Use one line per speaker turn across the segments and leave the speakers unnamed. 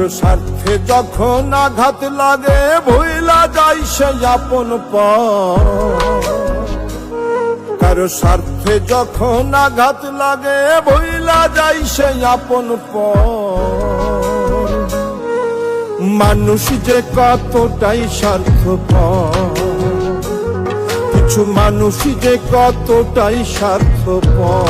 কারো স্বার্থে যখন আঘাত লাগে ভুইলা যায় সে আপন পর। কারো স্বার্থে যখন আঘাত লাগে ভুইলা যায় সে আপন পর। মানুষ যে কতটাই স্বার্থপর, কিছু মানুষ যে কতটাই স্বার্থপর।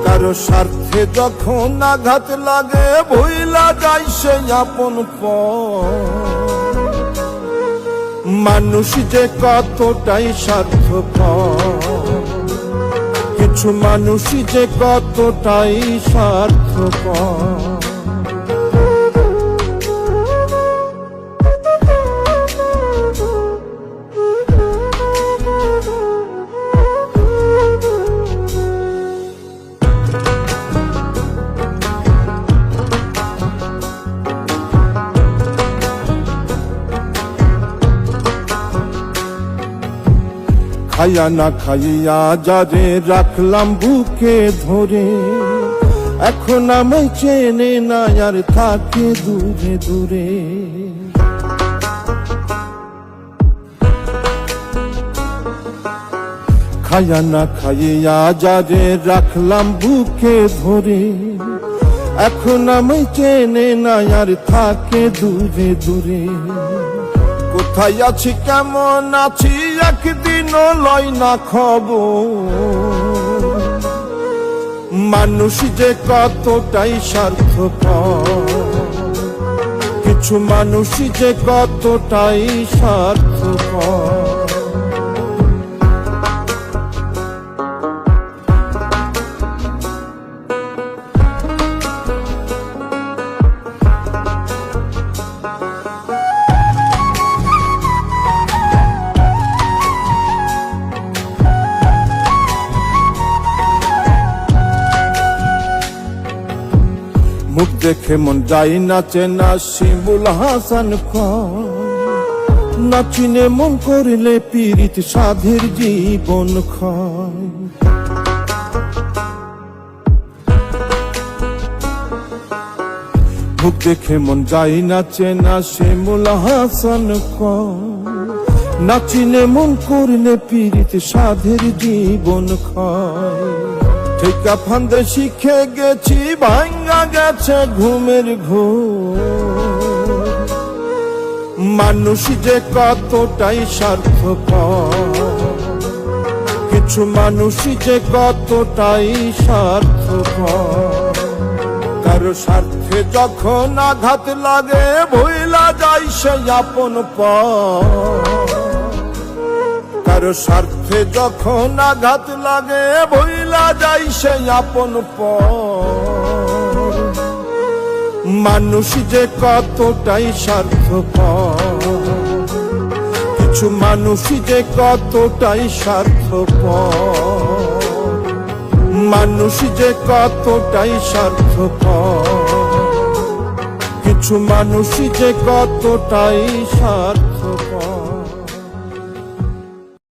কারো স্বার্থে যখন আঘাত লাগে ভুইলা যায় সে আপন পর। মানুষ যে কতটাই স্বার্থপর, কিছু মানুষ যে কতটাই স্বার্থপর। খাইয়া না খাইয়া যারে রাখলাম বুকে ধরে, এখন আমায় চেনে না আর থাকে দূরে দূরে। খাইয়া না খাইয়া যারে রাখলাম বুকে ধরে, এখন আমায় চেনে না আর থাকে দূরে দূরে। কোথায় আছি কেমন আছি একদিনও লয় না খবর। মানুষ যে কতটাই স্বার্থপর, কিছু মানুষ যে কতটাই স্বার্থপর। মুখ দেখে মন যাই নাচে না শিমুল হাসান খান, নাচিনে মন করিলে পীড়িত সাধের জীবন খায়। মুখ দেখে মন যাই নাচে না শিমুল হাসান খান, নাচিনে মন করিলে পীড়িত সাধের জীবন খায়। ঠিকা ফান্দে শিখে গেছি ভাঙ্গা গেছে ঘুমের ঘোর। মানুষ যে কতটাই স্বার্থপর, কিছু মানুষ যে কতটাই স্বার্থপর। কারো স্বার্থে যখন আঘাত লাগে ভুইলা যায় সে আপন পর। কারো স্বার্থে যখন আঘাত লাগে ভুইলা যায় সে আপন পর। মানুষ যে কতটাই স্বার্থপর, কিছু মানুষ যে কতটাই স্বার্থপর। মানুষ যে কতটাই স্বার্থপর, কিছু মানুষ যে কতটাই স্বার্থপর।